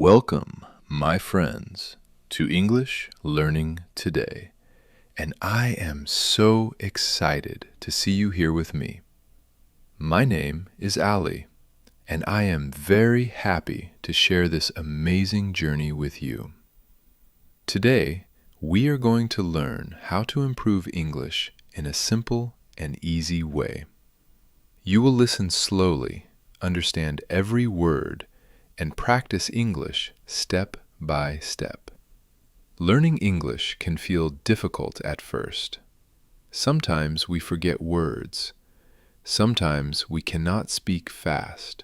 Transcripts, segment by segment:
Welcome, my friends, to English Learning Today, and I am so excited to see you here with me. My name is Ali, and I am very happy to share this amazing journey with you. Today, we are going to learn how to improve English in a simple and easy way. You will listen slowly, understand every word, and practice English step by step. Learning English can feel difficult at first. Sometimes we forget words. Sometimes we cannot speak fast.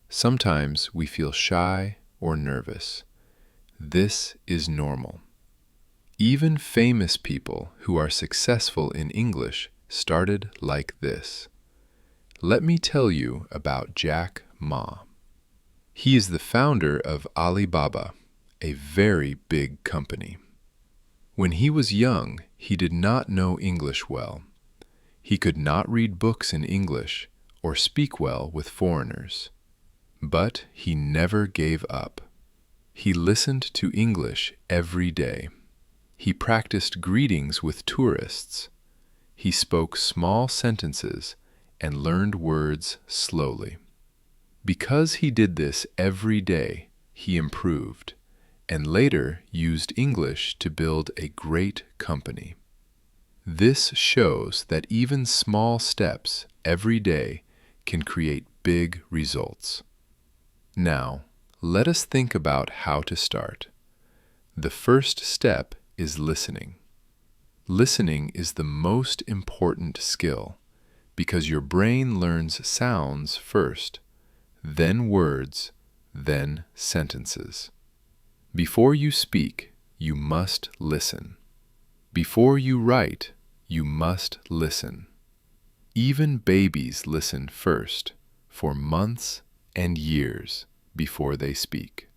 Sometimes we feel shy or nervous. This is normal. Even famous people who are successful in English started like this. Let me tell you about Jack Ma. He is the founder of Alibaba, a very big company. When he was young, he did not know English well. He could not read books in English or speak well with foreigners. But he never gave up. He listened to English every day. He practiced greetings with tourists. He spoke small sentences and learned words slowly. Because he did this every day, he improved, and later used English to build a great company. This shows that even small steps every day can create big results. Now, let us think about how to start. The first step is listening. Listening is the most important skill because your brain learns sounds first, then words, then sentences. Before you speak, you must listen. Before you write, you must listen. Even babies listen first, for months and years before they speak.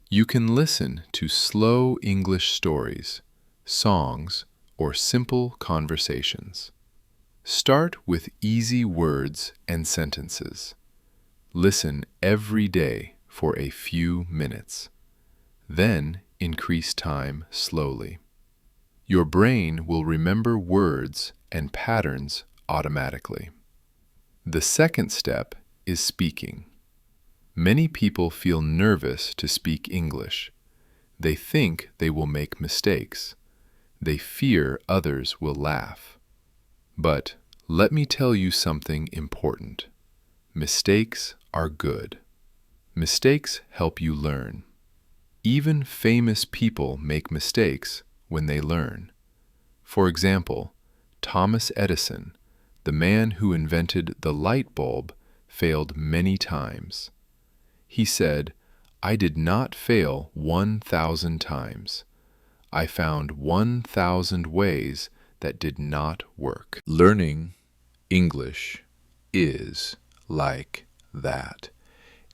You can listen to slow English stories, songs, or simple conversations. Start with easy words and sentences. Listen every day for a few minutes. Then increase time slowly. Your brain will remember words and patterns automatically. The second step is speaking. Many people feel nervous to speak English. They think they will make mistakes. They fear others will laugh. But let me tell you something important. Mistakes are good. Mistakes help you learn. Even famous people make mistakes when they learn. For example, Thomas Edison, the man who invented the light bulb, failed many times. He said, "I did not fail 1,000 times. I found 1,000 ways that did not work." Learning English is like that.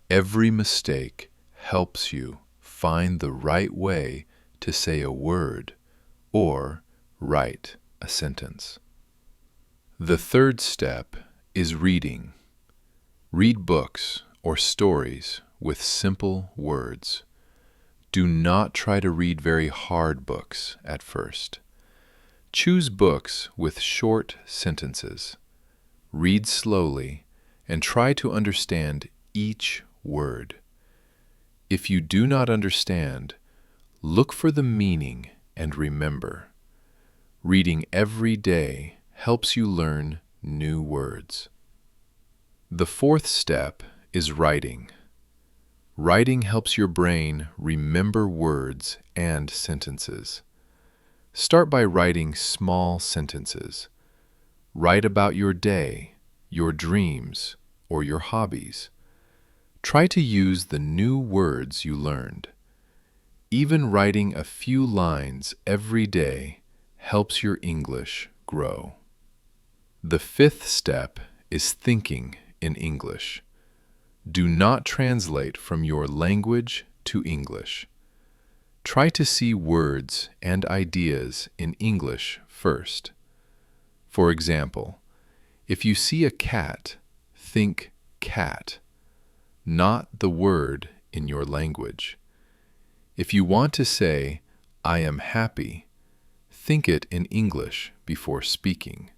Every mistake helps you find the right way to say a word or write a sentence. The third step is reading. Read books or stories with simple words. Do not try to read very hard books at first. Choose books with short sentences. Read slowly and try to understand each word. If you do not understand, look for the meaning and remember. Reading every day helps you learn new words. The fourth step is writing. Writing helps your brain remember words and sentences. Start by writing small sentences. Write about your day, your dreams, or your hobbies. Try to use the new words you learned. Even writing a few lines every day helps your English grow. The fifth step is thinking in English. Do not translate from your language to English. Try to see words and ideas in English first. For example, if you see a cat, think cat, not the word in your language. If you want to say, I am happy, think it in English before speaking.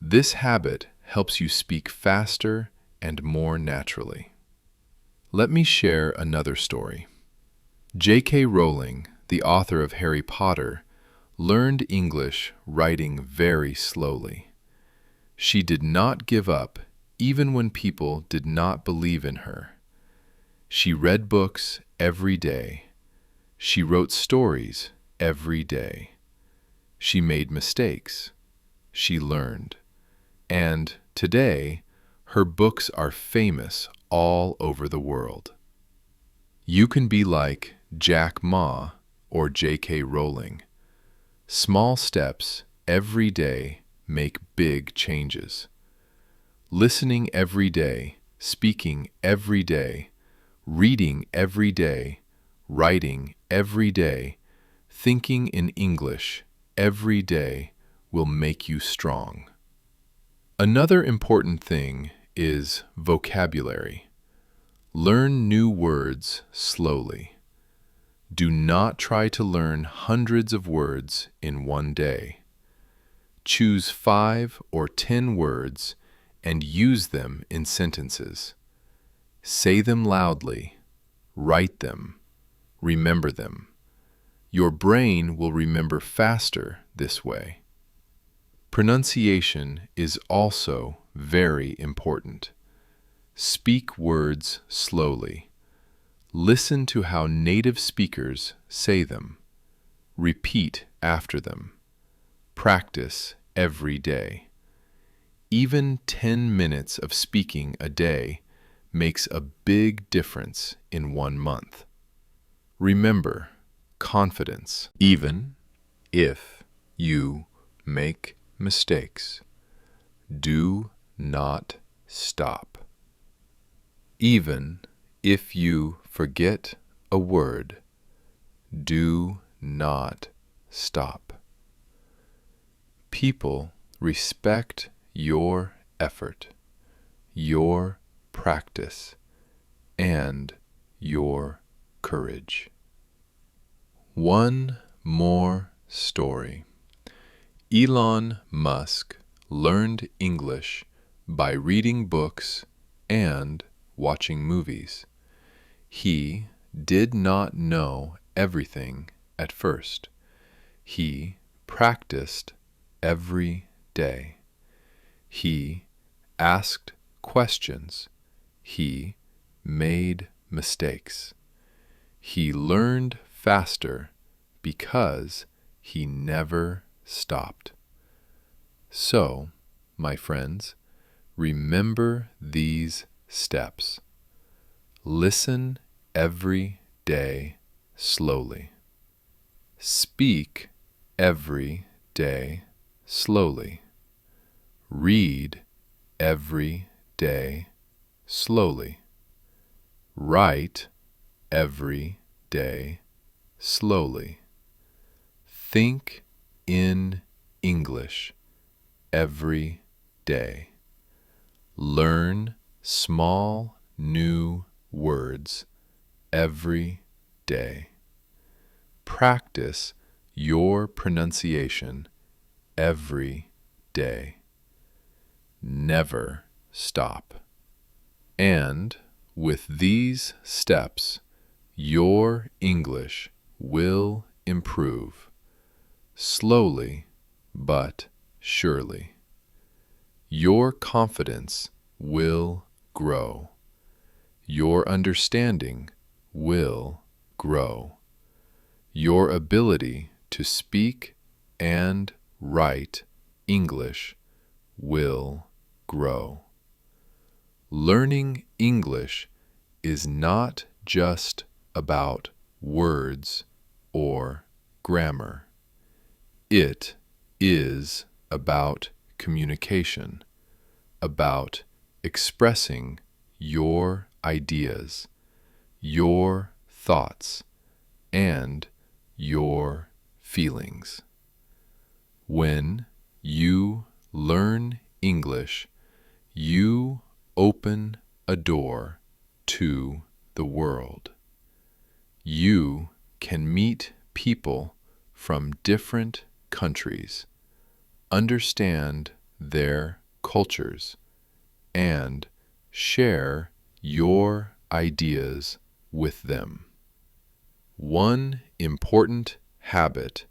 This habit helps you speak faster and more naturally. Let me share another story. J.K. Rowling, the author of Harry Potter, learned English writing very slowly. She did not give up even when people did not believe in her. She read books every day. She wrote stories every day. She made mistakes. She learned. And today, her books are famous all over the world. You can be like Jack Ma or J.K. Rowling. Small steps every day make big changes. Listening every day, speaking every day, reading every day, writing every day, thinking in English every day will make you strong. Another important thing is vocabulary. Learn new words slowly. Do not try to learn hundreds of words in one day. Choose 5 or 10 words and use them in sentences. Say them loudly. Write them. Remember them. Your brain will remember faster this way. Pronunciation is also very important. Speak words slowly. Listen to how native speakers say them. Repeat after them. Practice every day. Even 10 minutes of speaking a day makes a big difference in 1 month. Remember, confidence. Even if you make mistakes, do not stop. Even if you forget a word, do not stop. People respect your effort, your practice, and your courage. One more story. Elon Musk learned English by reading books and watching movies. He did not know everything at first. He practiced every day. He asked questions. He made mistakes. He learned faster because he never stopped. So, my friends, remember these steps. Listen every day slowly. Speak every day slowly. Read every day slowly. Write every day slowly. Think in English every day. Learn small new words every day. Practice your pronunciation every day. Never stop. And with these steps, your English will improve, slowly but surely. Your confidence will grow. Your understanding will grow. Your ability to speak and write English will grow. Learning English is not just about words or grammar. It is about communication, about expressing your ideas, your thoughts, and your feelings. When you learn English, you open a door to the world. You can meet people from different countries, understand their cultures, and share your ideas with them. One important habit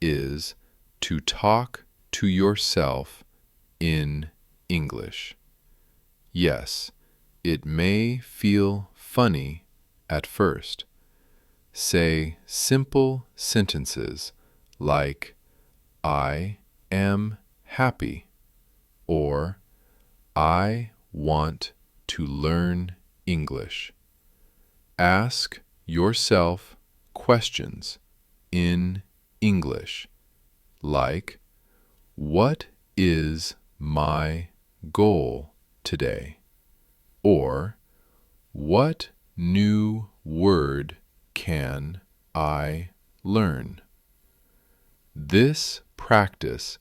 is to talk to yourself in English. Yes, it may feel funny at first. Say simple sentences like, I am happy, or I want to learn English. Ask yourself questions in English, like, what is my goal today? Or, what new word can I learn? This practice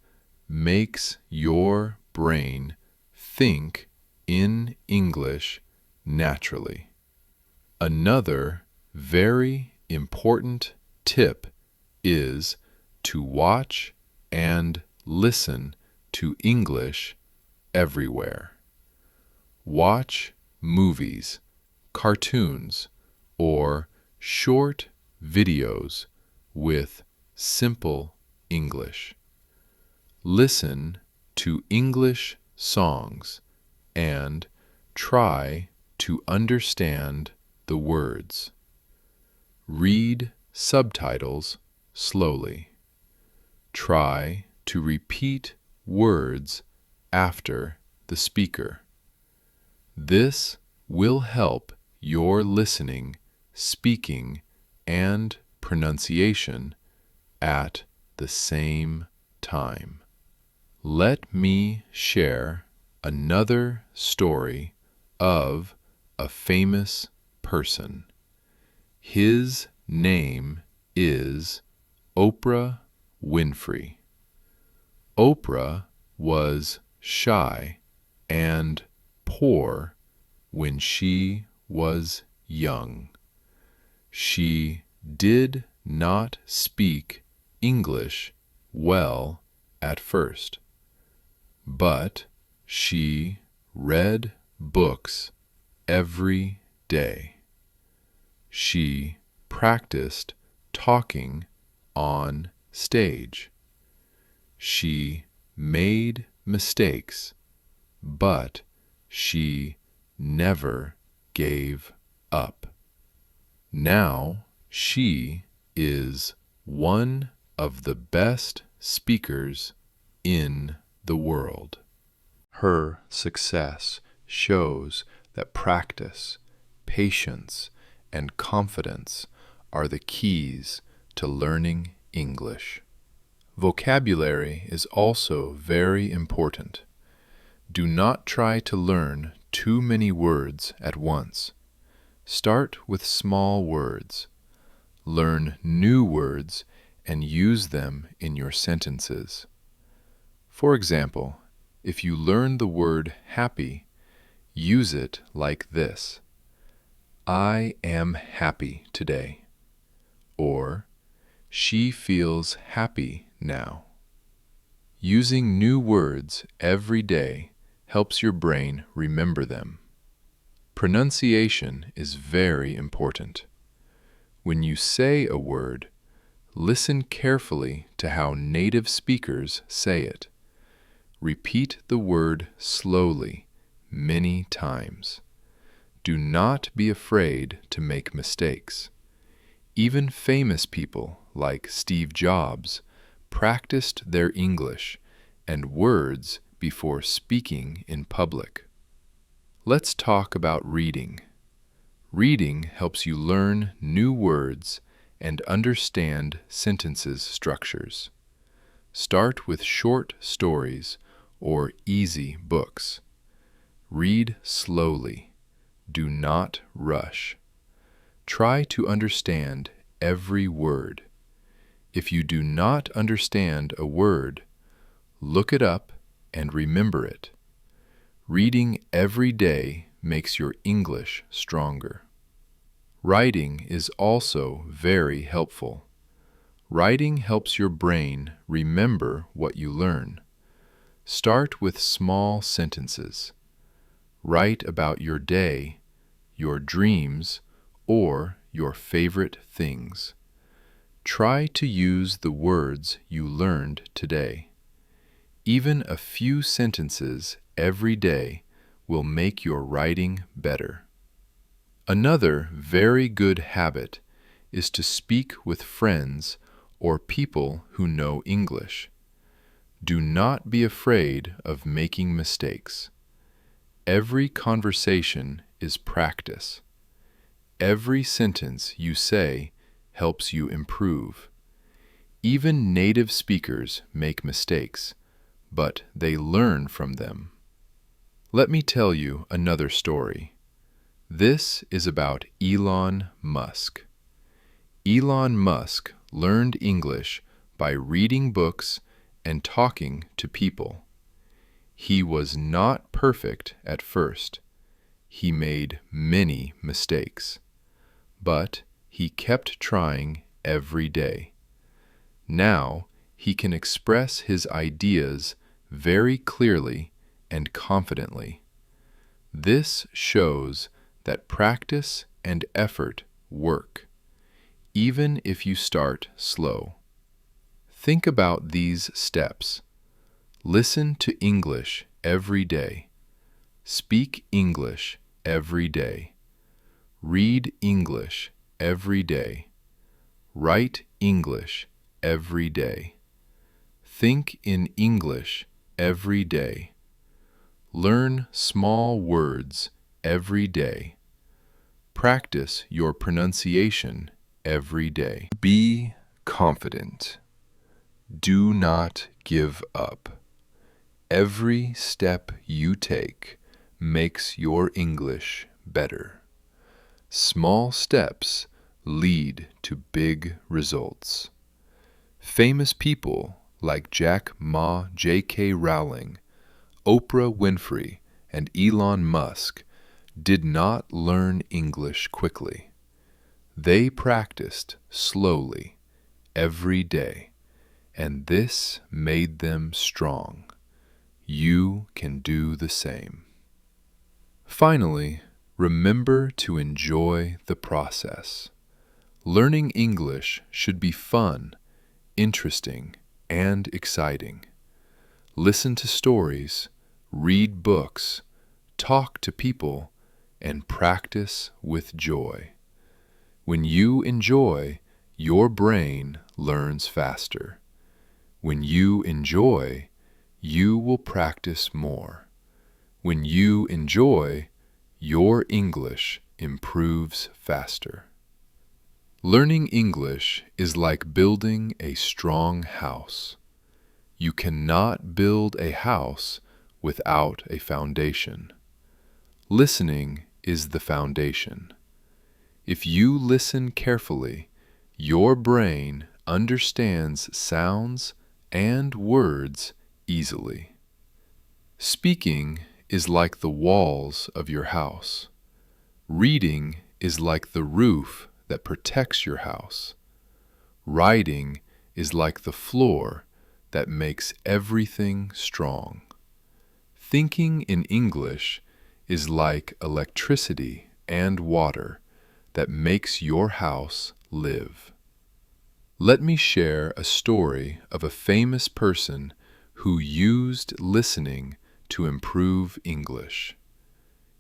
makes your brain think in English naturally. Another very important tip is to watch and listen to English everywhere. Watch movies, cartoons, or short videos with simple English. Listen to English songs and try to understand the words. Read subtitles slowly. Try to repeat words after the speaker. This will help your listening, speaking, and pronunciation at the same time. Let me share another story of a famous person. His name is Oprah Winfrey. Oprah was shy and poor when she was young. She did not speak English well at first, but she read books every day. She practiced talking on stage. She made mistakes, but she never gave up. Now she is one of the best speakers in the world. Her success shows that practice, patience, and confidence are the keys to learning English. Vocabulary is also very important. Do not try to learn too many words at once. Start with small words. Learn new words and use them in your sentences. For example, if you learn the word happy, use it like this: I am happy today. Or, she feels happy now. Using new words every day helps your brain remember them. Pronunciation is very important. When you say a word, listen carefully to how native speakers say it. Repeat the word slowly, many times. Do not be afraid to make mistakes. Even famous people like Steve Jobs practiced their English and words before speaking in public. Let's talk about reading. Reading helps you learn new words and understand sentences structures. Start with short stories or easy books. Read slowly. Do not rush. Try to understand every word. If you do not understand a word, look it up and remember it. Reading every day makes your English stronger. Writing is also very helpful. Writing helps your brain remember what you learn. Start with small sentences. Write about your day, your dreams, or your favorite things. Try to use the words you learned today. Even a few sentences every day will make your writing better. Another very good habit is to speak with friends or people who know English. Do not be afraid of making mistakes. Every conversation is practice. Every sentence you say helps you improve. Even native speakers make mistakes, but they learn from them. Let me tell you another story. This is about Elon Musk. Elon Musk learned English by reading books and talking to people. He was not perfect at first. He made many mistakes, but he kept trying every day. Now he can express his ideas very clearly and confidently. This shows that practice and effort work, even if you start slow. Think about these steps. Listen to English every day. Speak English every day. Read English every day. Write English every day. Think in English every day. Learn small words every day. Practice your pronunciation every day. Be confident. Do not give up. Every step you take makes your English better. Small steps lead to big results. Famous people like Jack Ma, J.K. Rowling, Oprah Winfrey, and Elon Musk did not learn English quickly. They practiced slowly every day, and this made them strong. You can do the same. Finally, remember to enjoy the process. Learning English should be fun, interesting, and exciting. Listen to stories, read books, talk to people, and practice with joy. When you enjoy, your brain learns faster. When you enjoy, you will practice more. When you enjoy, your English improves faster. Learning English is like building a strong house. You cannot build a house without a foundation. Listening is the foundation. If you listen carefully, your brain understands sounds and words easily. Speaking is like the walls of your house. Reading is like the roof that protects your house. Writing is like the floor that makes everything strong. Thinking in English is like electricity and water that makes your house live. Let me share a story of a famous person who used listening to improve English.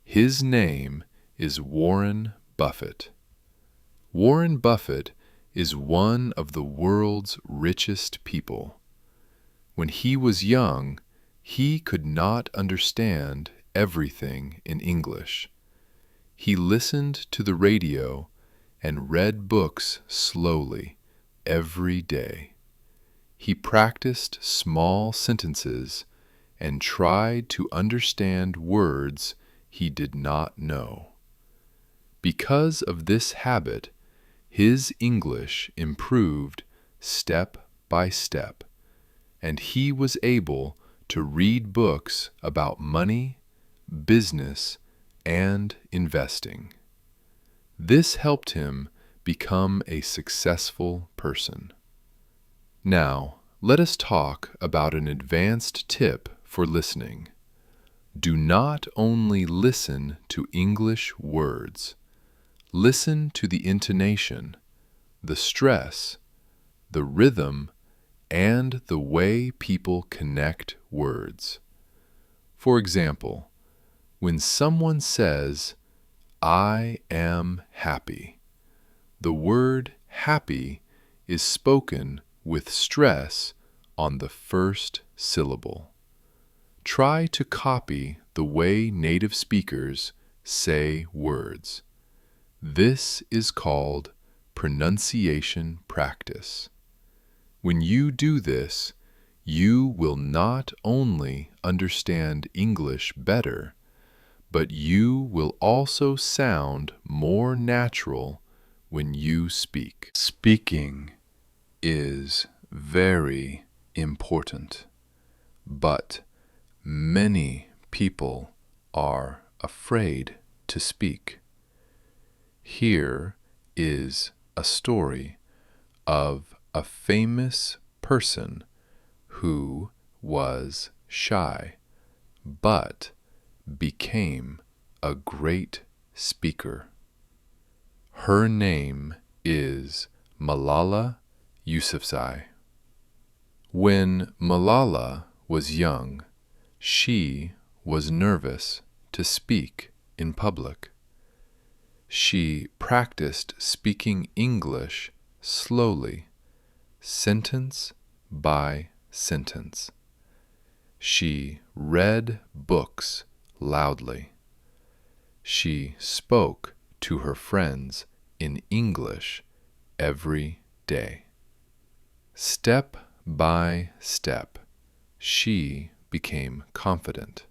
His name is Warren Buffett. Warren Buffett is one of the world's richest people. When he was young, he could not understand everything in English. He listened to the radio and read books slowly every day. He practiced small sentences and tried to understand words he did not know. Because of this habit, his English improved step by step, and he was able to read books about money, business, and investing. This helped him become a successful person. Now, let us talk about an advanced tip for listening. Do not only listen to English words. Listen to the intonation, the stress, the rhythm, and the way people connect words. For example, when someone says, "I am happy," the word happy is spoken with stress on the first syllable. Try to copy the way native speakers say words. This is called pronunciation practice. When you do this, you will not only understand English better, but you will also sound more natural when you speak. Speaking is very important, but many people are afraid to speak. Here is a story of a famous person who was shy but became a great speaker. Her name is Malala Yousafzai. When Malala was young, she was nervous to speak in public. She practiced speaking English slowly, sentence by sentence. She read books loudly. She spoke to her friends in English every day. Step by step, she became confident.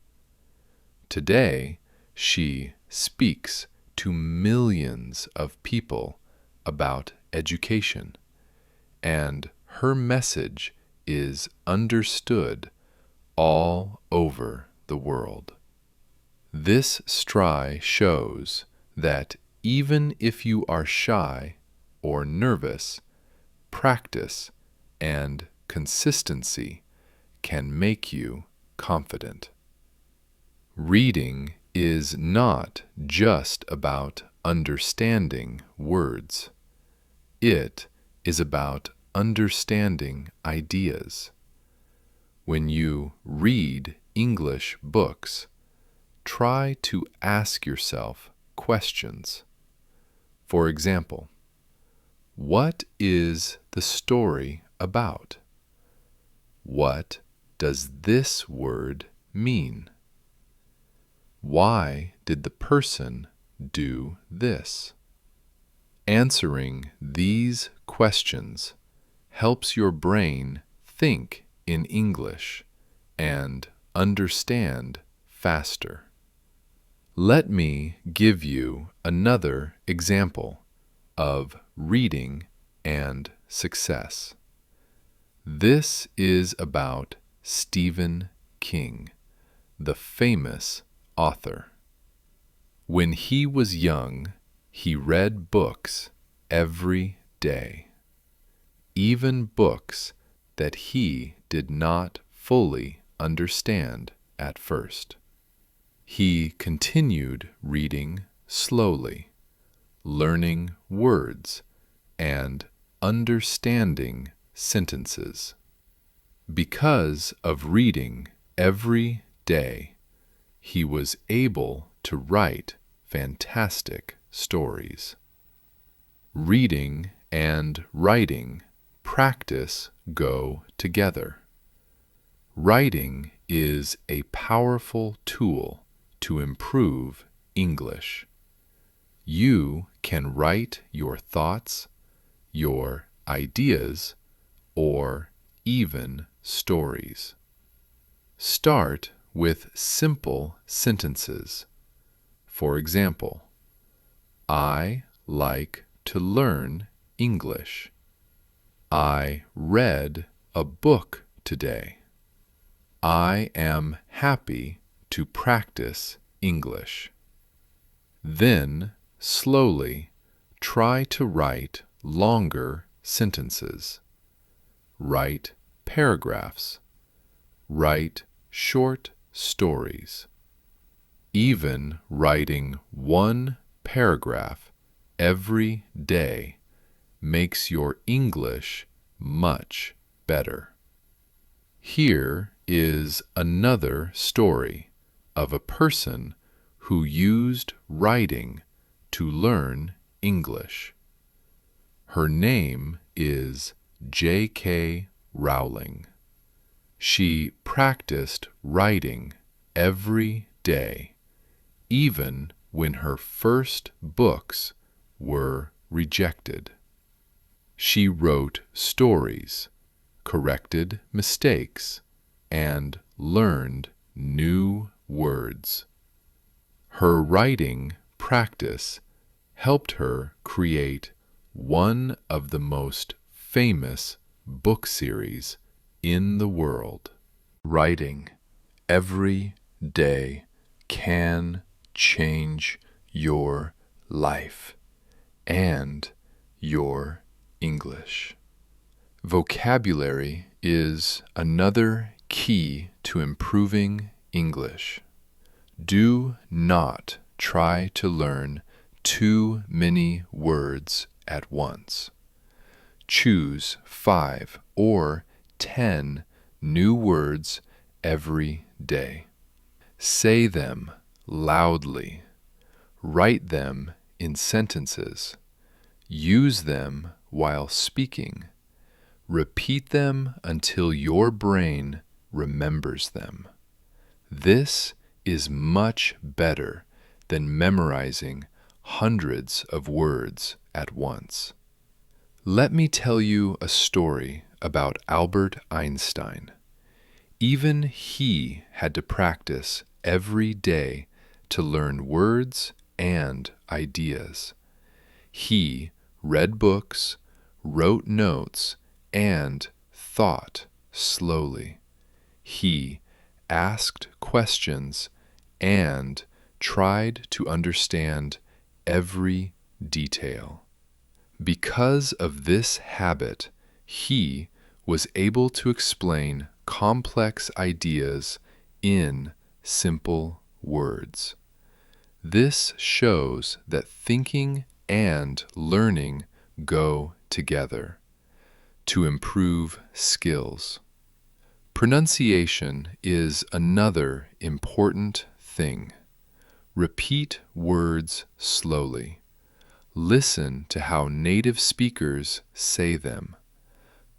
Today, she speaks to millions of people about education, and her message is understood all over the world. This story shows that even if you are shy or nervous, practice and consistency can make you confident. Reading is not just about understanding words. It is about understanding ideas. When you read English books, try to ask yourself questions. For example, what is the story about? What does this word mean? Why did the person do this? Answering these questions helps your brain think in English and understand faster. Let me give you another example of reading and success. This is about Stephen King, the famous author. When he was young, he read books every day, even books that he did not fully understand at first. He continued reading slowly, learning words and understanding sentences. Because of reading every day, he was able to write fantastic stories. Reading and writing practice go together. Writing is a powerful tool to improve English. You can write your thoughts, your ideas, or even stories. Start with simple sentences. For example, I like to learn English. I read a book today. I am happy to practice English. Then, slowly try to write longer sentences. Write paragraphs. Write short stories. Even writing one paragraph every day makes your English much better. Here is another story of a person who used writing to learn English. Her name is J.K. Rowling. She practiced writing every day, even when her first books were rejected. She wrote stories, corrected mistakes, and learned new words. Her writing practice helped her create one of the most famous book series in the world. Writing every day can change your life and your English. Vocabulary is another key to improving English. Do not try to learn too many words at once. Choose 5 or 10 new words every day. Say them loudly. Write them in sentences. Use them while speaking. Repeat them until your brain remembers them. This is much better than memorizing hundreds of words at once. Let me tell you a story about Albert Einstein. Even he had to practice every day to learn words and ideas. He read books, wrote notes, and thought slowly. He asked questions and tried to understand every detail. Because of this habit, he was able to explain complex ideas in simple words. This shows that thinking and learning go together to improve skills. Pronunciation is another important thing. Repeat words slowly. Listen to how native speakers say them.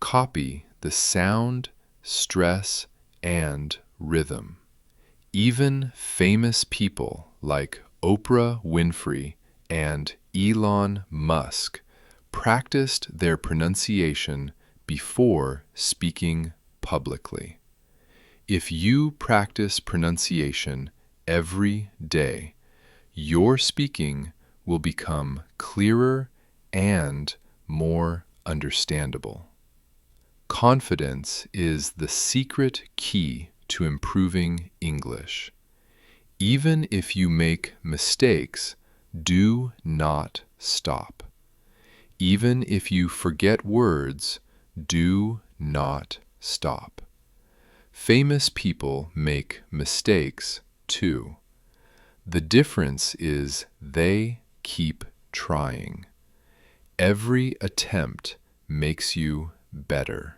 Copy the sound, stress, and rhythm. Even famous people like Oprah Winfrey and Elon Musk practiced their pronunciation before speaking publicly. If you practice pronunciation every day, your speaking will become clearer and more understandable. Confidence is the secret key to improving English. Even if you make mistakes, do not stop. Even if you forget words, do not stop. Famous people make mistakes too. The difference is they keep trying. Every attempt makes you better.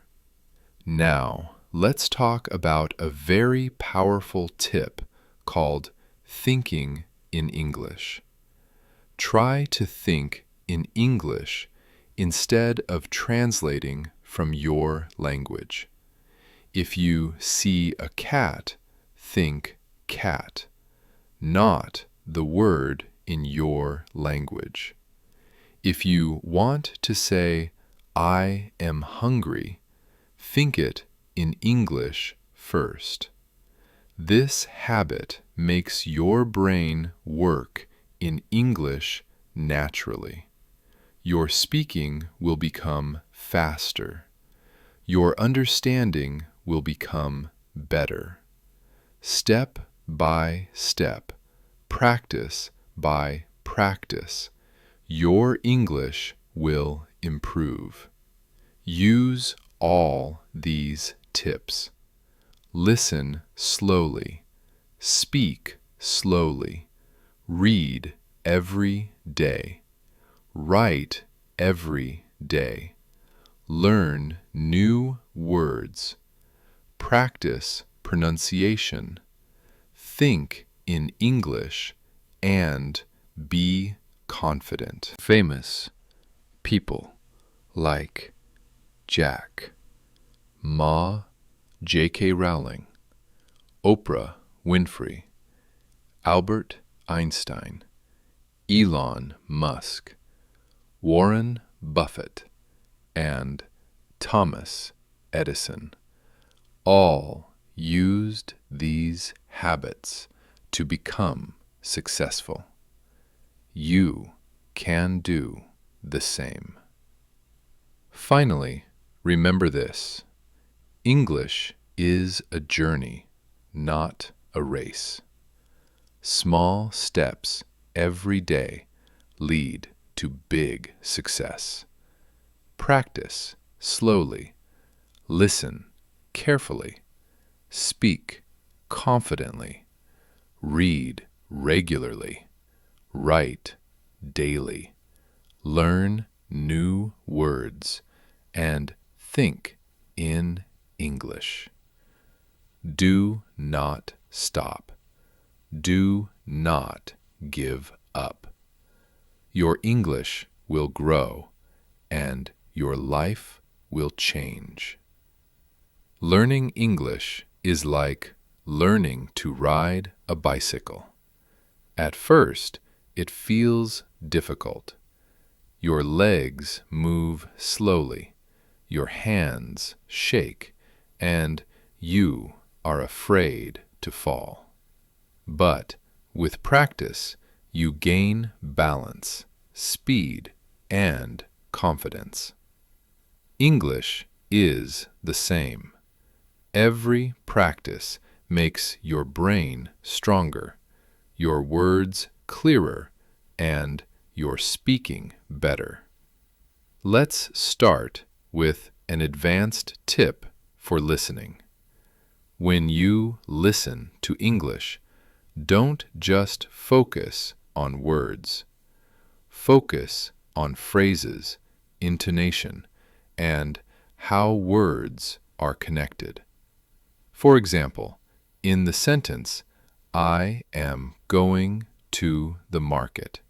Now, let's talk about a very powerful tip called thinking in English. Try to think in English instead of translating from your language. If you see a cat, think cat, not the word in your language. If you want to say, I am hungry, think it in English first. This habit makes your brain work in English naturally. Your speaking will become faster. Your understanding will become better. Step by step, practice by practice, your English will improve. Use all these tips. Listen slowly. Speak slowly. Read every day. Write every day. Learn new words. Practice pronunciation. Think in English and be confident. Famous people like Jack Ma, J.K. Rowling, Oprah Winfrey, Albert Einstein, Elon Musk, Warren Buffett, and Thomas Edison all used these habits to become successful. You can do the same. Finally, remember this: English is a journey, not a race. Small steps every day lead to big success. Practice slowly. Listen carefully. Speak confidently. Read regularly. Write daily. Learn new words and think in English. Do not stop. Do not give up. Your English will grow and your life will change. Learning English is like learning to ride a bicycle. At first, it feels difficult. Your legs move slowly, your hands shake, and you are afraid to fall. But with practice, you gain balance, speed, and confidence. English is the same. Every practice makes your brain stronger, your words clearer, and your speaking better. Let's start with an advanced tip for listening. When you listen to English, don't just focus on words. Focus on phrases, intonation, and how words are connected. For example, in the sentence, I am going to the market,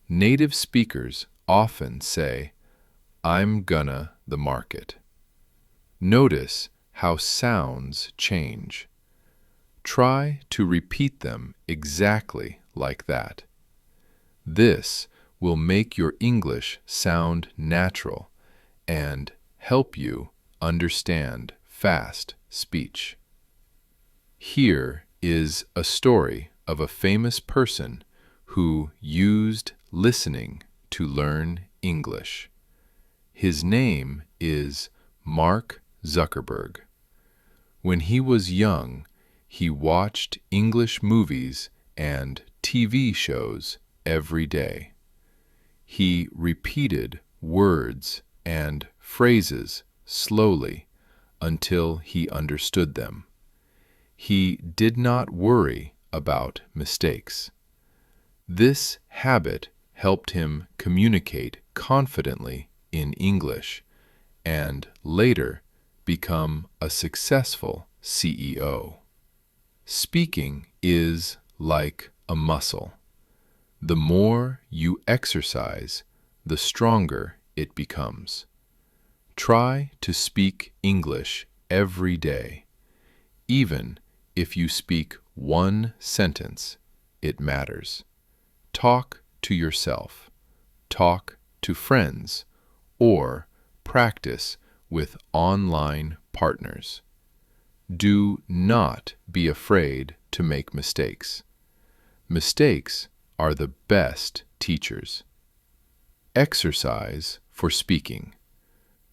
native speakers often say, I'm gonna the market. Notice how sounds change. Try to repeat them exactly like that. This will make your English sound natural and help you understand fast speech. Here is a story of a famous person who used listening to learn English. His name is Mark Zuckerberg. When he was young, he watched English movies and TV shows every day. He repeated words and phrases slowly until he understood them. He did not worry about mistakes. This habit helped him communicate confidently in English and later become a successful CEO. Speaking is like a muscle. The more you exercise, the stronger it becomes. Try to speak English every day. Even if you speak one sentence, it matters. Talk to yourself, talk to friends, or practice with online partners. Do not be afraid to make mistakes. Mistakes are the best teachers. Exercise for speaking.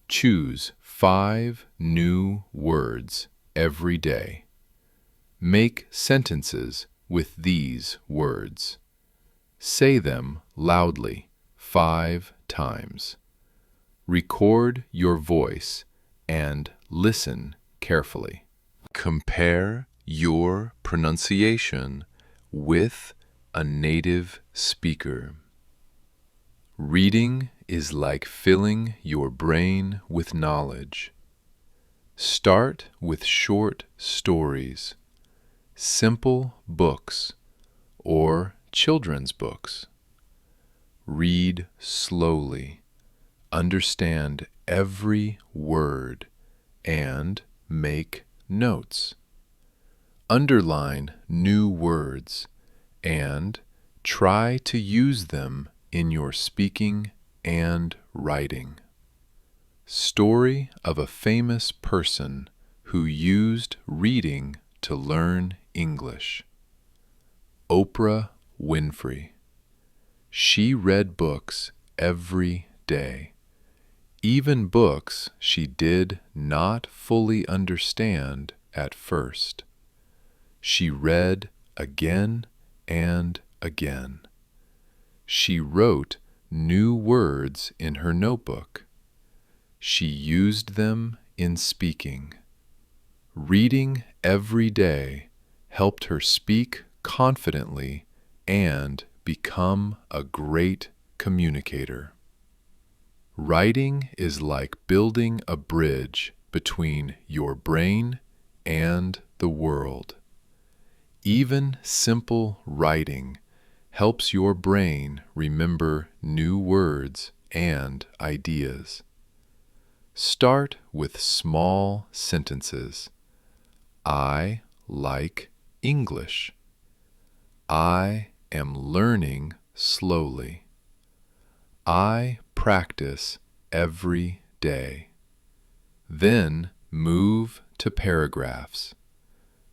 Choose 5 new words every day. Make sentences with these words. Say them loudly, 5 times. Record your voice and listen carefully. Compare your pronunciation with a native speaker. Reading is like filling your brain with knowledge. Start with short stories, simple books, or children's books. Read slowly, understand every word, and make notes. Underline new words and try to use them in your speaking and writing. Story of a famous person who used reading to learn English. Oprah Winfrey. She read books every day, even books she did not fully understand at first. She read again and again. She wrote new words in her notebook. She used them in speaking. Reading every day helped her speak confidently and become a great communicator. Writing is like building a bridge between your brain and the world. Even simple writing helps your brain remember new words and ideas. Start with small sentences. I like English. I am learning slowly. I practice every day. Then move to paragraphs.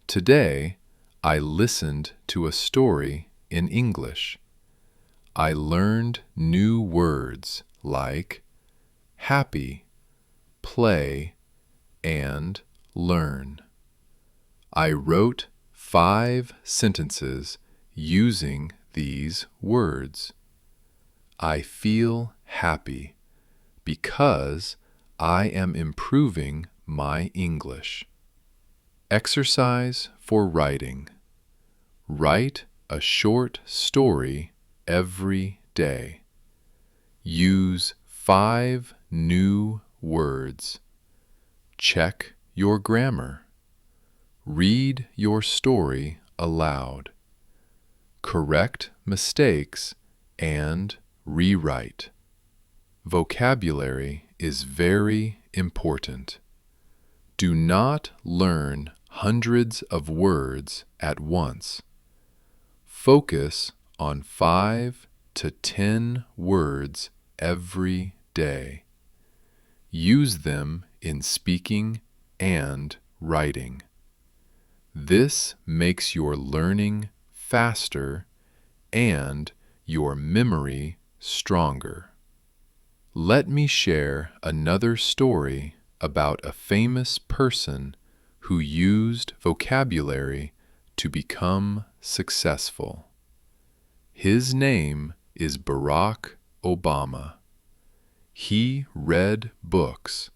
Today, I listened to a story in English. I learned new words like happy, play, and learn. I wrote 5 sentences using these words. I feel happy because I am improving my English. Exercise for writing. Write a short story every day. Use 5 new words. Check your grammar. Read your story aloud. Correct mistakes and rewrite. Vocabulary is very important. Do not learn hundreds of words at once. Focus on 5 to 10 words every day. Use them in speaking and writing. This makes your learning faster and your memory stronger. Let me share another story about a famous person who used vocabulary to become successful. His name is Barack Obama. He read books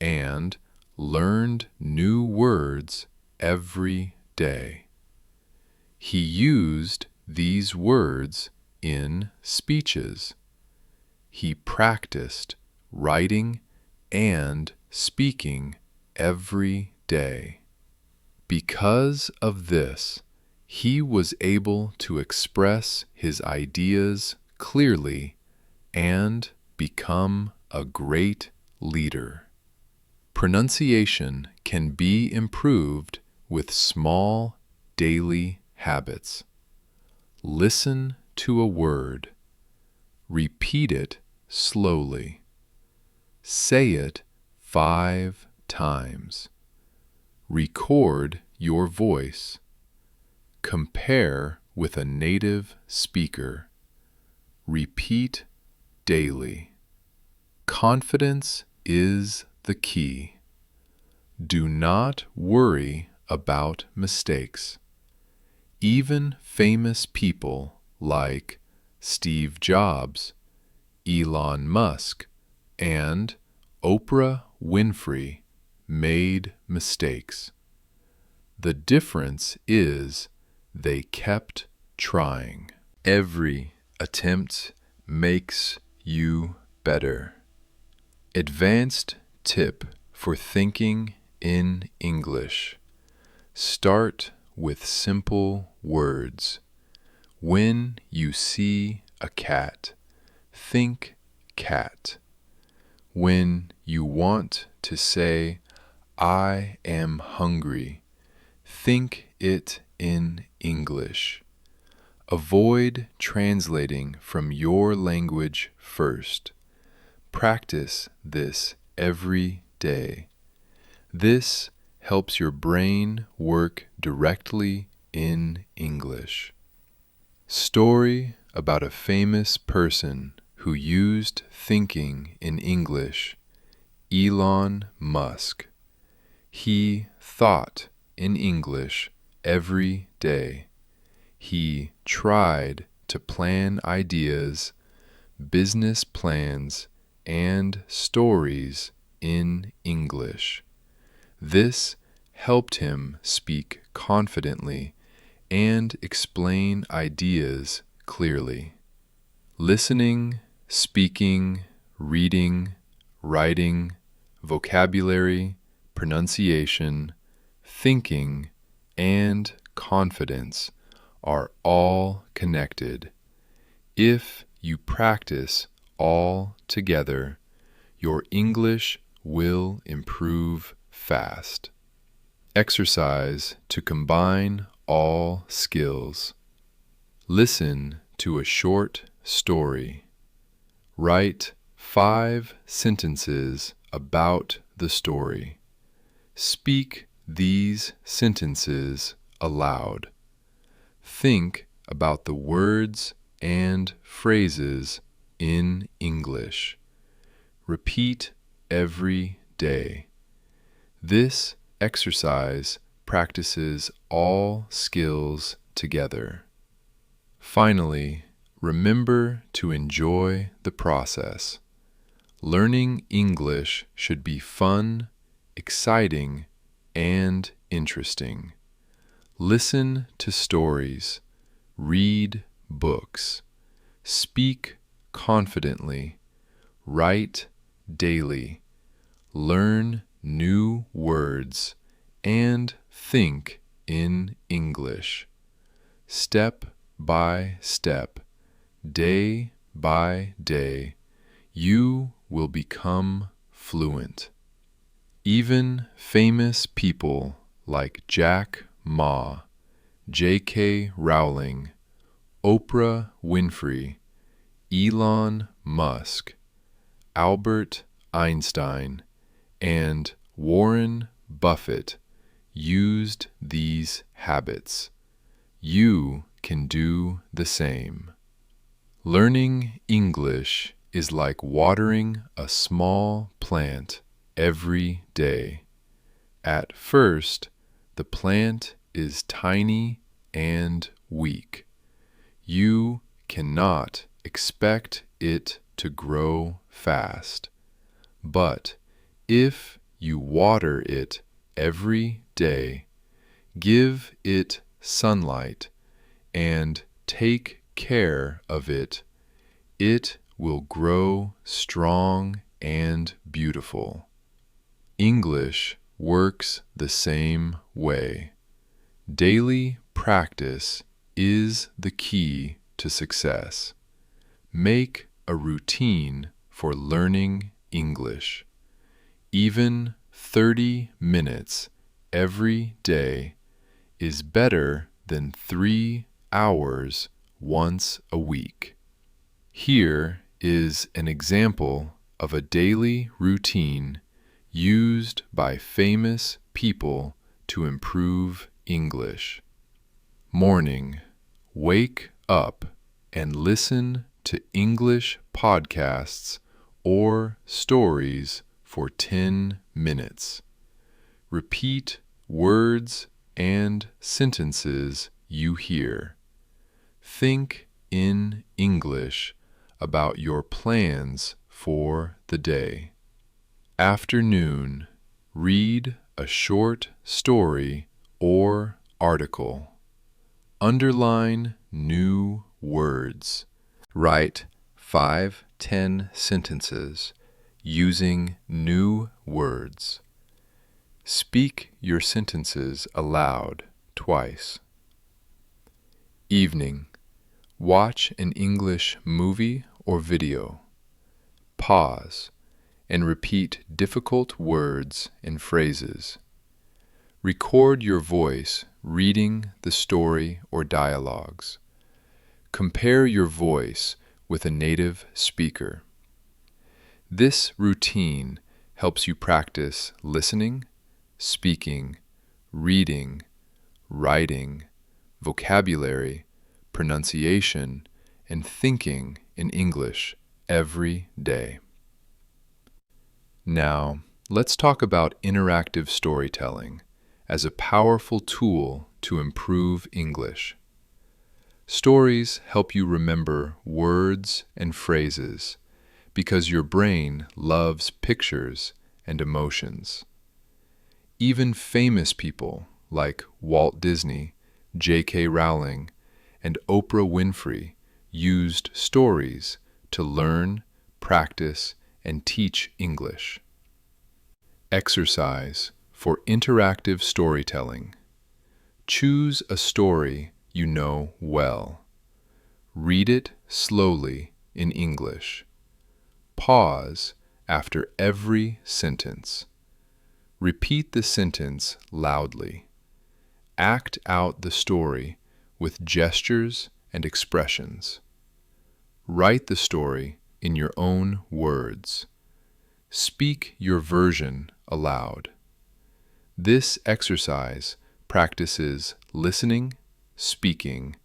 and learned new words every day. He used these words in speeches. He practiced writing and speaking every day. Because of this, he was able to express his ideas clearly and become a great leader. Pronunciation can be improved with small daily habits. Listen to a word. Repeat it slowly. Say it 5 times. Record your voice. Compare with a native speaker. Repeat daily. Confidence is the key. Do not worry about mistakes. Even famous people like Steve Jobs, Elon Musk and Oprah Winfrey made mistakes. The difference is they kept trying. Every attempt makes you better. Advanced tip for thinking in English. Start with simple words. When you see a cat, think cat. When you want to say, I am hungry, think it in English. Avoid translating from your language first. Practice this every day. This helps your brain work directly in English. Story about a famous person who used thinking in English. Elon Musk. He thought in English every day. He tried to plan ideas, business plans, and stories in English. This helped him speak confidently and explain ideas clearly. Listening, speaking, reading, writing, vocabulary, pronunciation, thinking, and confidence are all connected. If you practice all together, your English will improve fast. Exercise to combine all skills. Listen to a short story. Write 5 sentences about the story. Speak these sentences aloud. Think about the words and phrases in English. Repeat every day. This exercise practices all skills together. Finally, remember to enjoy the process. Learning English should be fun, exciting, and interesting. Listen to stories, read books, speak confidently, write daily, learn new words, and think in English. Step by step, day by day, you will become fluent. Even famous people like Jack Ma, J.K. Rowling, Oprah Winfrey, Elon Musk, Albert Einstein, and Warren Buffett used these habits. You can do the same. Learning English is like watering a small plant every day. At first, the plant is tiny and weak. You cannot expect it to grow fast. But if you water it every day, give it sunlight, and take care of it, it will grow strong and beautiful. English works the same way. Daily practice is the key to success. Make a routine for learning English. Even 30 minutes every day is better than 3 hours once a week. Here is an example of a daily routine used by famous people to improve English. Morning. Wake up and listen to English podcasts or stories for 10 minutes. Repeat words and sentences you hear. Think in English about your plans for the day. Afternoon, read a short story or article. Underline new words. Write 5-10 sentences using new words. Speak your sentences aloud twice. Evening. Watch an English movie or video. Pause and repeat difficult words and phrases. Record your voice reading the story or dialogues. Compare your voice with a native speaker. This routine helps you practice listening, speaking, reading, writing, vocabulary, pronunciation, and thinking in English every day. Now, let's talk about interactive storytelling as a powerful tool to improve English. Stories help you remember words and phrases because your brain loves pictures and emotions. Even famous people like Walt Disney, J.K. Rowling, and Oprah Winfrey used stories to learn, practice, and teach English. Exercise for interactive storytelling. Choose a story you know well. Read it slowly in English. Pause after every sentence. Repeat the sentence loudly. Act out the story with gestures and expressions. Write the story in your own words. Speak your version aloud. This exercise practices listening, speaking,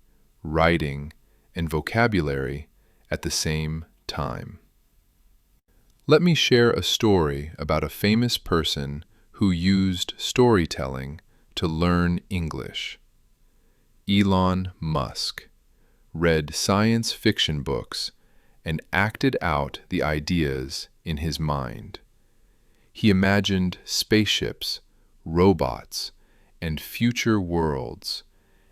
writing, and vocabulary at the same time. Let me share a story about a famous person who used storytelling to learn English. Elon Musk read science fiction books and acted out the ideas in his mind. He imagined spaceships, robots, and future worlds,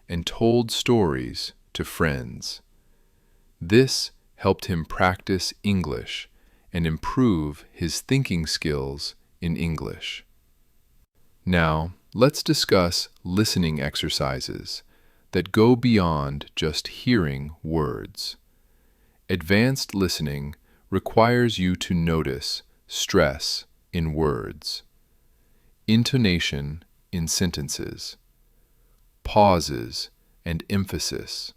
and told stories to friends. This helped him practice English and improve his thinking skills in English. Now, let's discuss listening exercises that go beyond just hearing words. Advanced listening requires you to notice stress in words, intonation in sentences, pauses and emphasis,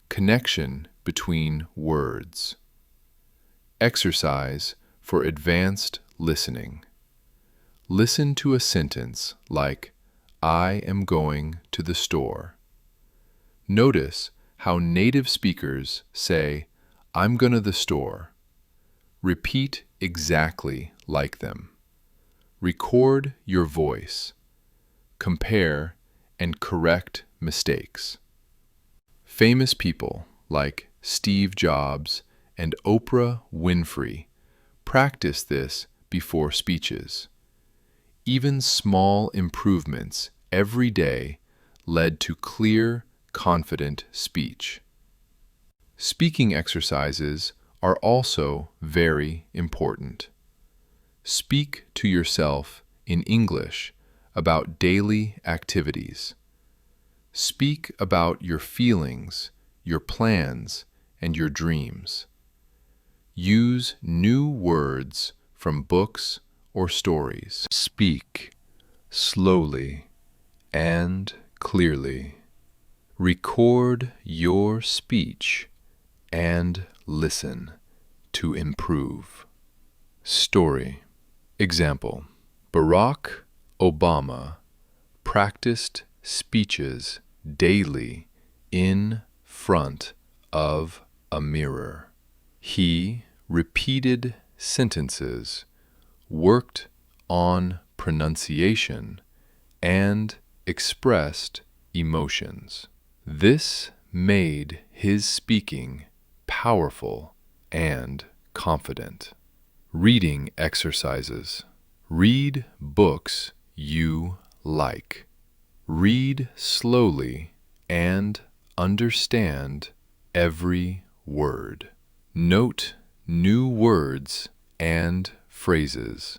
connection between words. Exercise for advanced listening. Listen to a sentence like, I am going to the store. Notice how native speakers say, I'm gonna the store. Repeat exactly like them. Record your voice. Compare and correct mistakes. Famous people like Steve Jobs and Oprah Winfrey practice this before speeches. Even small improvements every day led to clear, confident speech. Speaking exercises are also very important. Speak to yourself in English about daily activities. Speak about your feelings, your plans, and your dreams. Use new words from books or stories. Speak slowly and clearly. Record your speech and listen to improve. Story. Example: Barack Obama practiced speeches daily in front of a mirror. He repeated sentences, worked on pronunciation, and expressed emotions. This made his speaking powerful and confident. Reading exercises. Read books you like. Read slowly and understand every word. Note new words and phrases.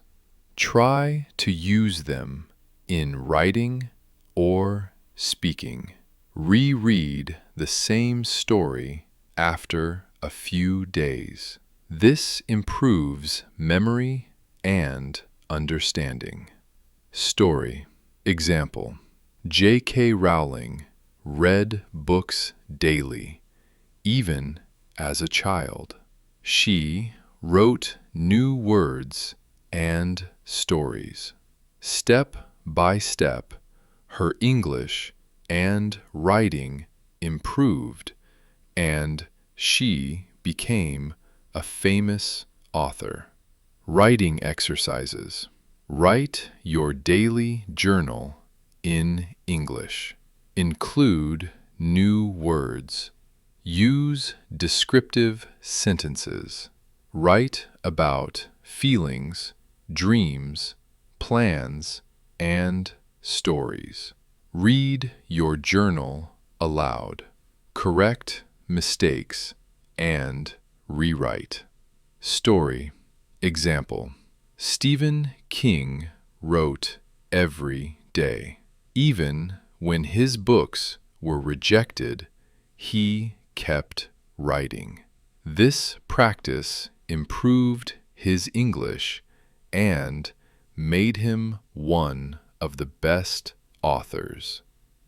Try to use them in writing or speaking. Reread the same story after a few days. This improves memory and understanding. Story. Example. J.K. Rowling read books daily, even as a child. She wrote new words and stories. Step by step, her English and writing improved, and she became a famous author. Writing exercises. Write your daily journal in English. Include new words. Use descriptive sentences. Write about feelings, dreams, plans, and stories. Read your journal aloud. Correct mistakes and rewrite. Story. Example. Stephen King wrote every day. Even when his books were rejected, he kept writing. This practice improved his English and made him one of the best authors.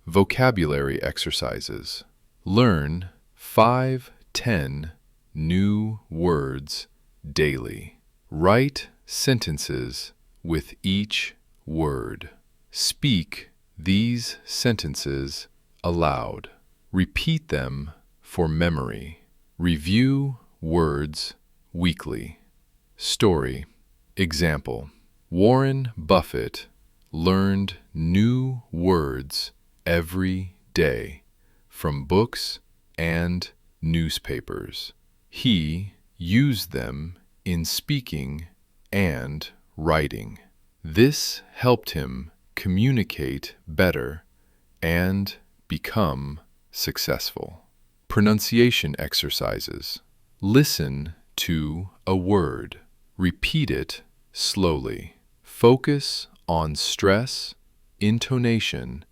Vocabulary exercises. Learn 5-10 new words daily. Write sentences with each word. Speak these sentences aloud. Repeat them for memory. Review words weekly. Story. Example. Warren Buffett learned new words every day from books and newspapers. He used them in speaking and writing. This helped him communicate better and become successful. Pronunciation exercises. Listen to a word. Repeat it slowly. Focus on stress, intonation,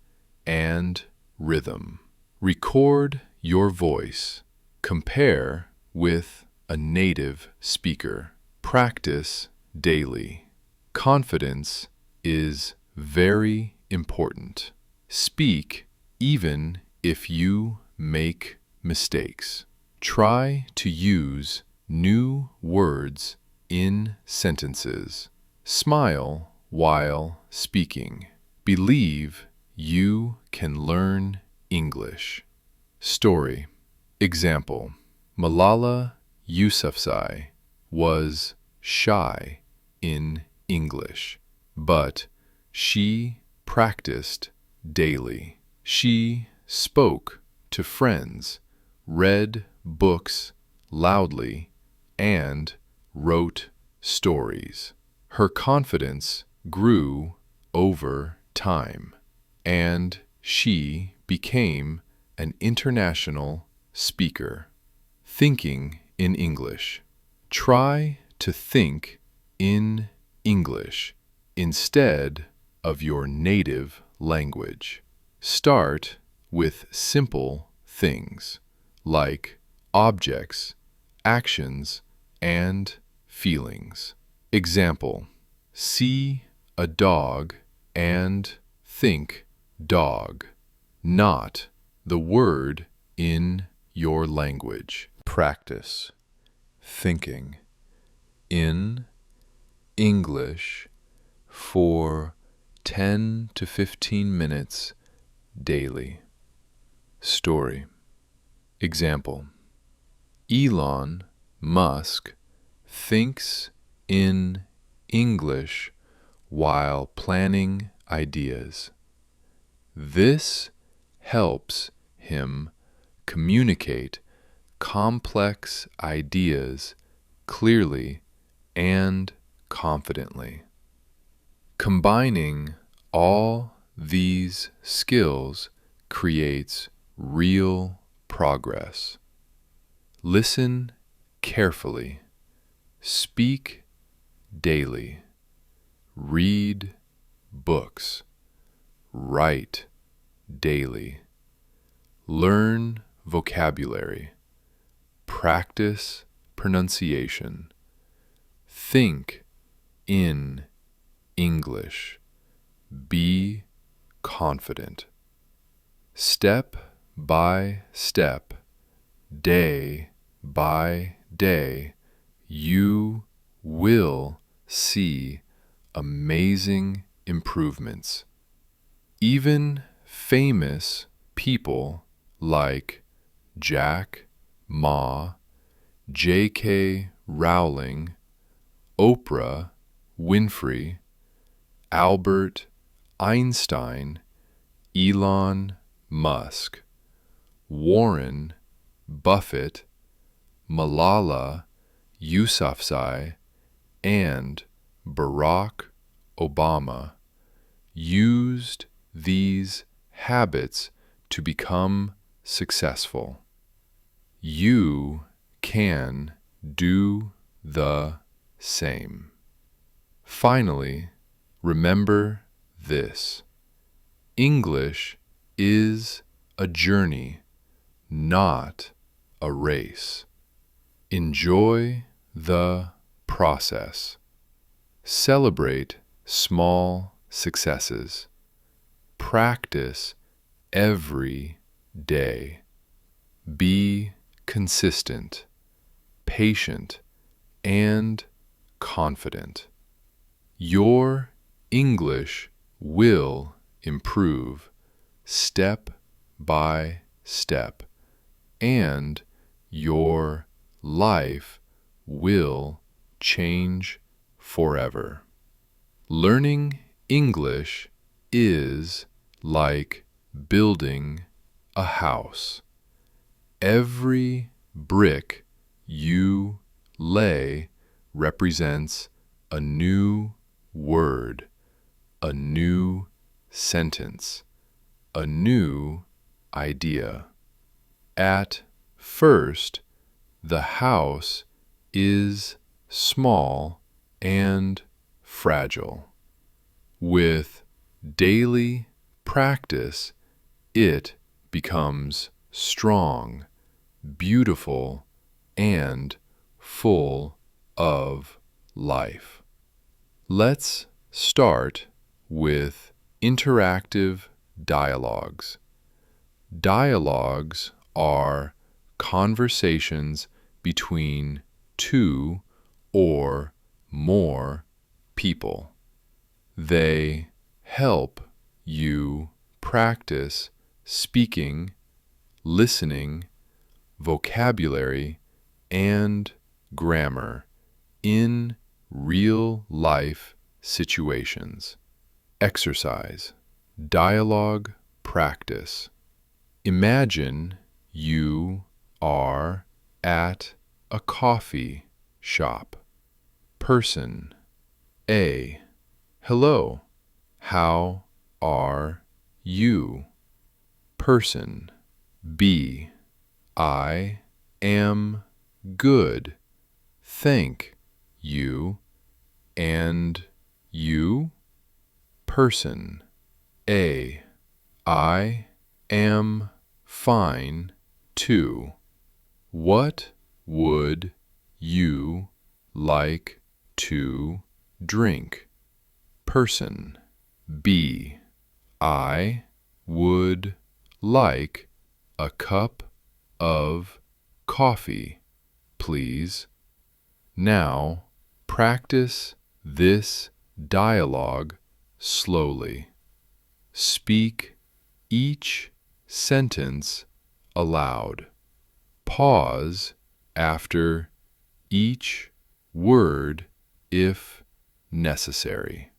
and rhythm. Record your voice. Compare with a native speaker. Practice daily. Confidence is very important. Speak even if you make mistakes. Try to use new words in sentences. Smile while speaking. Believe you can learn English. Story. Example. Malala Yousafzai was shy in English, but she practiced daily. She spoke to friends, read books loudly, and wrote stories. Her confidence grew over time, and she became an international speaker. Thinking in English. Try to think in English instead of your native language. Start with simple things like objects, actions, and feelings. Example. See a dog and think dog, not the word in your language. Practice thinking in English for 10 to 15 minutes daily. Story. Example. Elon Musk thinks in English while planning ideas. This helps him communicate complex ideas clearly, and confidently. Combining all these skills creates real progress. Listen carefully. Speak daily. Read books. Write daily. Learn vocabulary. Practice pronunciation. Think in English. Be confident. Step by step, day by day, you will see amazing improvements. Even famous people like Jack Ma, J.K. Rowling, Oprah Winfrey, Albert Einstein, Elon Musk, Warren Buffett, Malala Yousafzai, and Barack Obama used these habits to become successful. You can do the same. Finally, remember this: English is a journey, not a race. Enjoy the process. Celebrate small successes. Practice every day. Be consistent, patient, and confident. Your English will improve step by step, and your life will change forever. Learning English is like building a house. Every brick you lay represents a new word, a new sentence, a new idea. At first, the house is small and fragile. With daily practice, it becomes strong, beautiful, and full of life. Let's start with interactive dialogues. Dialogues are conversations between two or more people. They help you practice speaking, listening, vocabulary, and grammar in real-life situations. Exercise. Dialogue practice. Imagine you are at a coffee shop. Person A: Hello, how are you? Person B: I am good, thank you. And you? Person A: I am fine too. What would you like to drink? Person B: I would like a cup of coffee, please. Now, practice this dialogue slowly. Speak each sentence aloud. Pause after each word if necessary.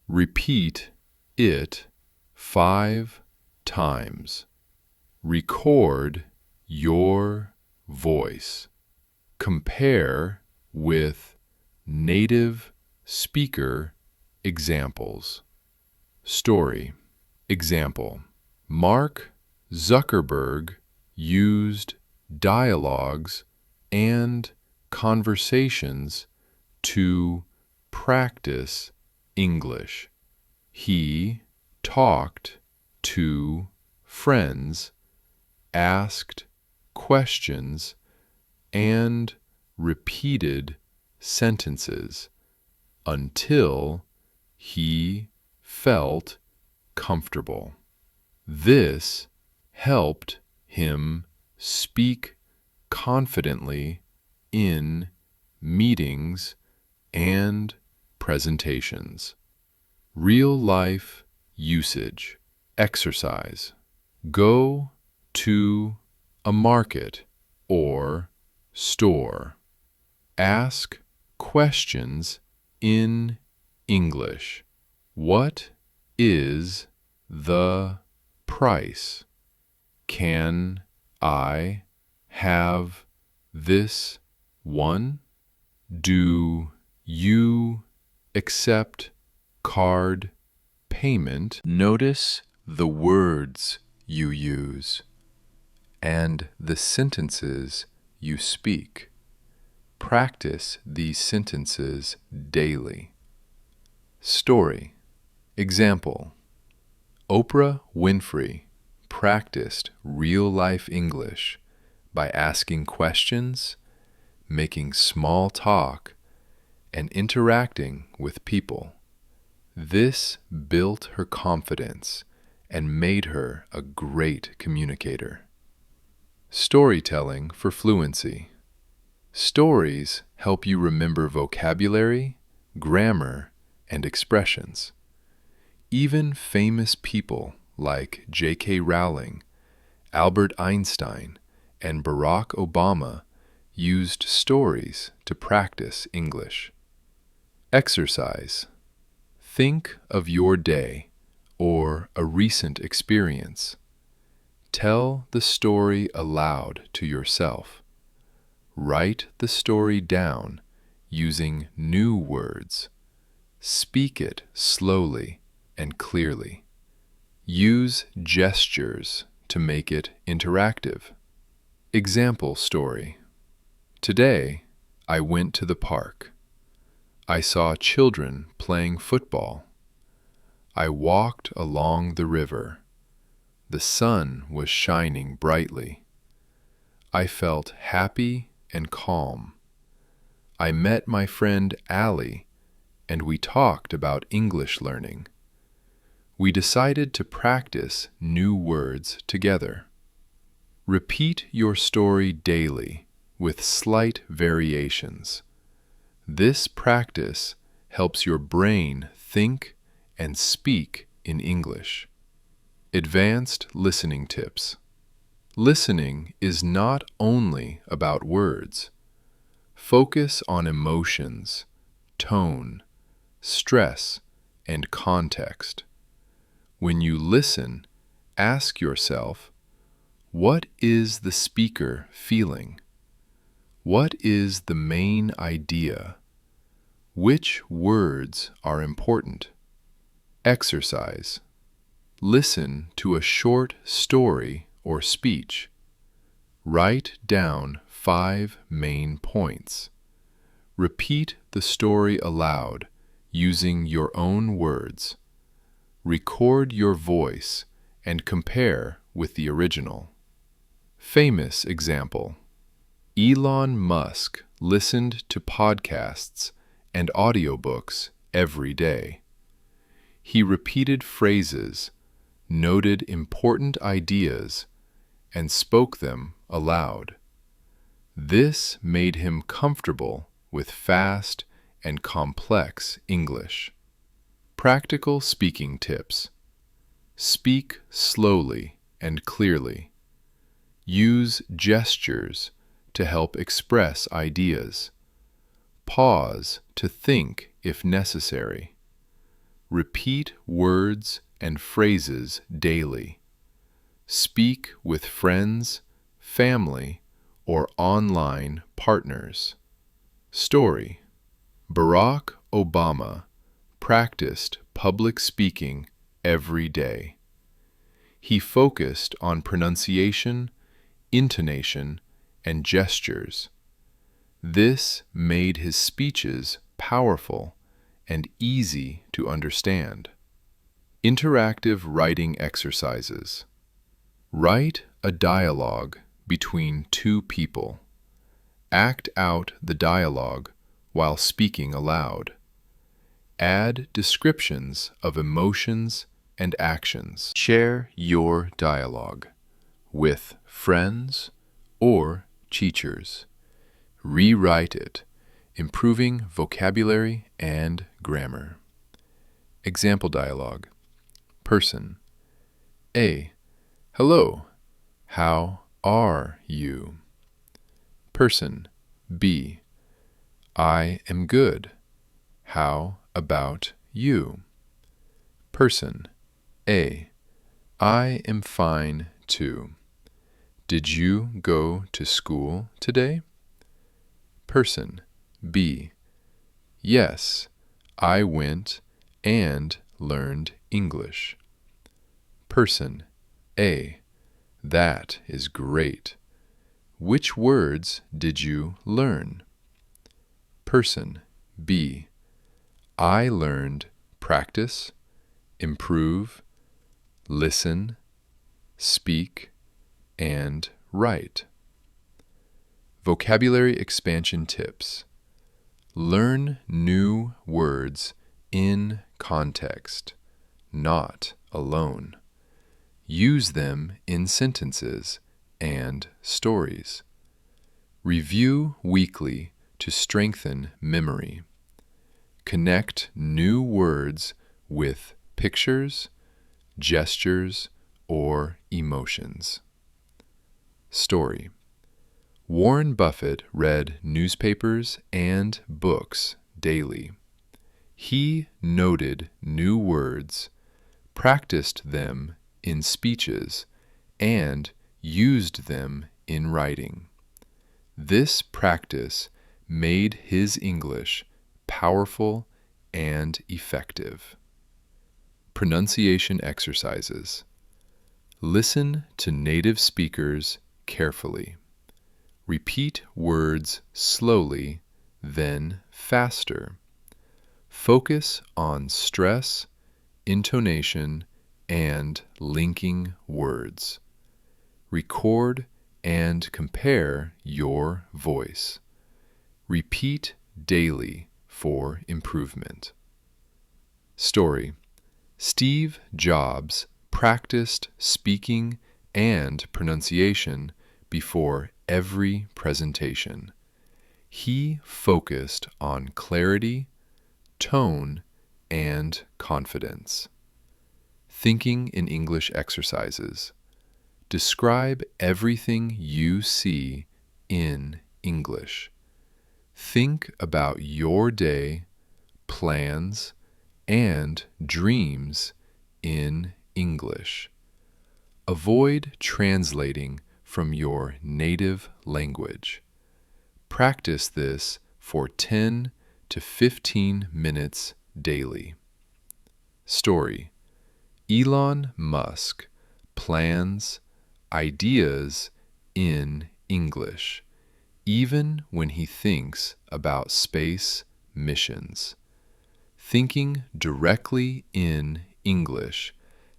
Repeat it 5 times. Record your voice. Compare with native speaker examples. Story. Example. Mark Zuckerberg used dialogues and conversations to practice English. He talked to friends, asked questions, and repeated sentences until he felt comfortable. This helped him speak confidently in meetings and presentations. Real-life usage. Exercise. Go to a market or store. Ask questions in English. What is the price? Can I have this one? Do you accept card payment? Notice the words you use and the sentences you speak. Practice these sentences daily. Story. Example. Oprah Winfrey practiced real-life English by asking questions, making small talk, and interacting with people. This built her confidence and made her a great communicator. Storytelling for fluency. Stories help you remember vocabulary, grammar, and expressions. Even famous people like J.K. Rowling, Albert Einstein, and Barack Obama used stories to practice English. Exercise. Think of your day or a recent experience. Tell the story aloud to yourself. Write the story down using new words. Speak it slowly and clearly. Use gestures to make it interactive. Example story. Today, I went to the park. I saw children playing football. I walked along the river. The sun was shining brightly. I felt happy and calm. I met my friend Allie, and we talked about English learning. We decided to practice new words together. Repeat your story daily with slight variations. This practice helps your brain think and speak in English. Advanced listening tips. Listening is not only about words. Focus on emotions, tone, stress, and context. When you listen, ask yourself, what is the speaker feeling? What is the main idea? Which words are important? Exercise. Listen to a short story or speech. Write down 5 main points. Repeat the story aloud using your own words. Record your voice and compare with the original. Famous example. Elon Musk listened to podcasts and audiobooks every day. He repeated phrases, noted important ideas, and spoke them aloud. This made him comfortable with fast and complex English. Practical speaking tips. Speak slowly and clearly. Use gestures to help express ideas. Pause to think if necessary. Repeat words and phrases daily. Speak with friends, family, or online partners. Story: Barack Obama practiced public speaking every day. He focused on pronunciation, intonation, and gestures. This made his speeches powerful and easy to understand. Interactive writing exercises. Write a dialogue between two people. Act out the dialogue while speaking aloud. Add descriptions of emotions and actions. Share your dialogue with friends or teachers. Rewrite it, improving vocabulary and grammar. Example dialogue. Person: A. Hello, how are you? Person: B. I am good. How about you? Person: A. I am fine too. Did you go to school today? Person: B. Yes, I went and learned English. Person: A. That is great. Which words did you learn? Person: B. I learned practice, improve, listen, speak, and write. Vocabulary expansion tips. Learn new words in context, not alone. Use them in sentences and stories. Review weekly to strengthen memory. Connect new words with pictures, gestures, or emotions. Story: Warren Buffett read newspapers and books daily. He noted new words, practiced them in speeches, and used them in writing. This practice made his English powerful and effective. Pronunciation exercises. Listen to native speakers carefully. Repeat words slowly, then faster. Focus on stress, intonation, and linking words. Record and compare your voice. Repeat daily for improvement. Story: Steve Jobs practiced speaking and pronunciation before every presentation. He focused on clarity, tone, and confidence. Thinking in English exercises. Describe everything you see in English. Think about your day, plans, and dreams in English. Avoid translating from your native language. Practice this for 10 to 15 minutes daily. Story: Elon Musk plans ideas in English, even when he thinks about space missions. Thinking directly in English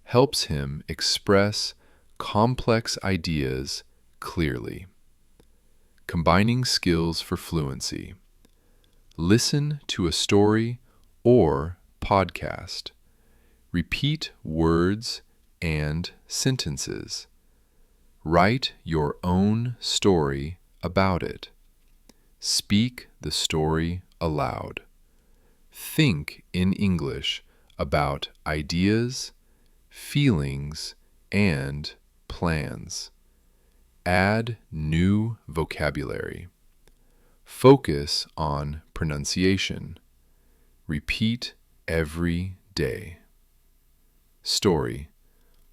helps him express complex ideas clearly. Combining skills for fluency. Listen to a story or podcast. Repeat words and sentences. Write your own story about it. Speak the story aloud. Think in English about ideas, feelings, and plans. Add new vocabulary. Focus on pronunciation. Repeat every day. Story: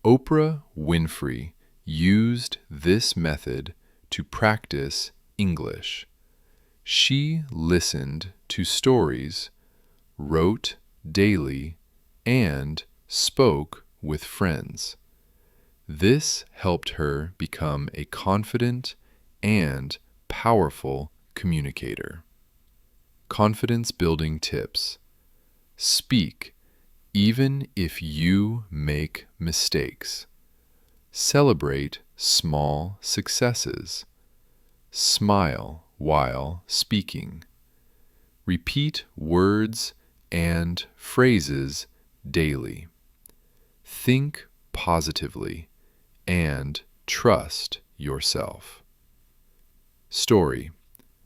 Oprah Winfrey used this method to practice English. She listened to stories, wrote daily, and spoke with friends. This helped her become a confident and powerful communicator. Confidence-building tips. Speak even if you make mistakes. Celebrate small successes. Smile while speaking. Repeat words and phrases daily. Think positively and trust yourself. Story.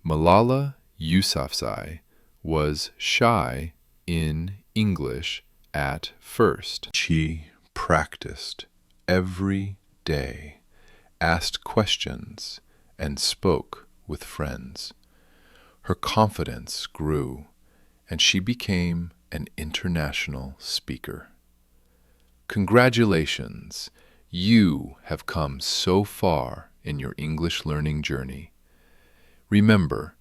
Malala Yousafzai was shy in English at first. She practiced every day, asked questions, and spoke with friends. Her confidence grew, and she became an international speaker. Congratulations! You have come so far in your English learning journey. Remember,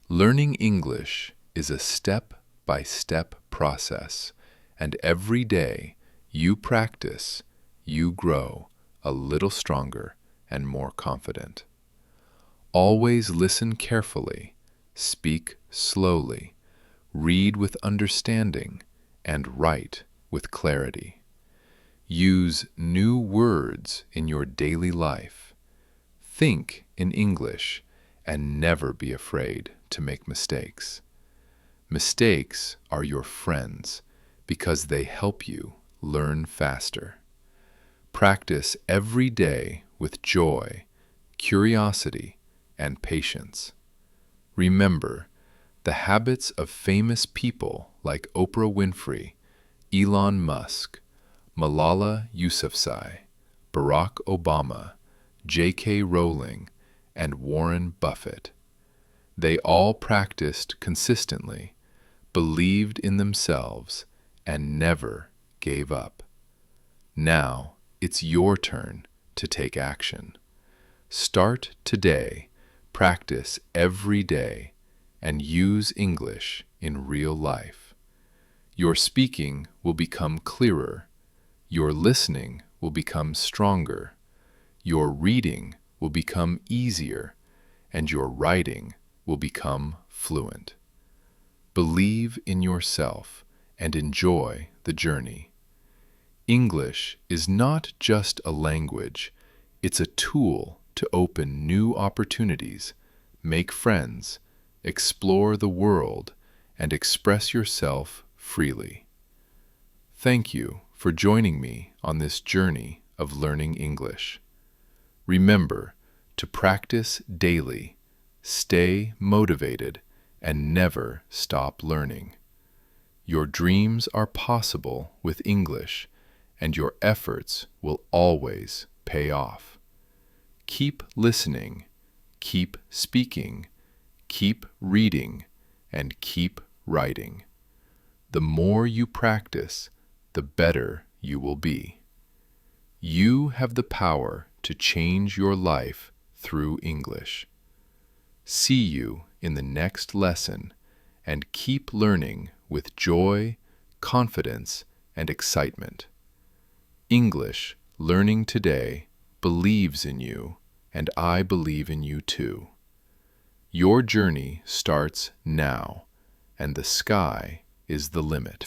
learning English is a step-by-step process, and every day you practice, you grow a little stronger and more confident. Always listen carefully, speak slowly, read with understanding, and write with clarity. Use new words in your daily life. Think in English and never be afraid to make mistakes. Mistakes are your friends because they help you learn faster. Practice every day with joy, curiosity, and patience. Remember, the habits of famous people like Oprah Winfrey, Elon Musk, Malala Yousafzai, Barack Obama, J.K. Rowling, and Warren Buffett. They all practiced consistently, believed in themselves, and never gave up. Now it's your turn to take action. Start today, practice every day, and use English in real life. Your speaking will become clearer. Your listening will become stronger. Your reading will become easier, and your writing will become fluent. Believe in yourself and enjoy the journey. English is not just a language, it's a tool to open new opportunities, make friends, explore the world, and express yourself freely. Thank you for joining me on this journey of learning English. Remember to practice daily, stay motivated, and never stop learning. Your dreams are possible with English, and your efforts will always pay off. Keep listening, keep speaking, keep reading, and keep writing. The more you practice, the better you will be. You have the power to change your life through English. See you in the next lesson, and keep learning with joy, confidence, and excitement. English Learning Today believes in you, and I believe in you too. Your journey starts now, and the sky is the limit.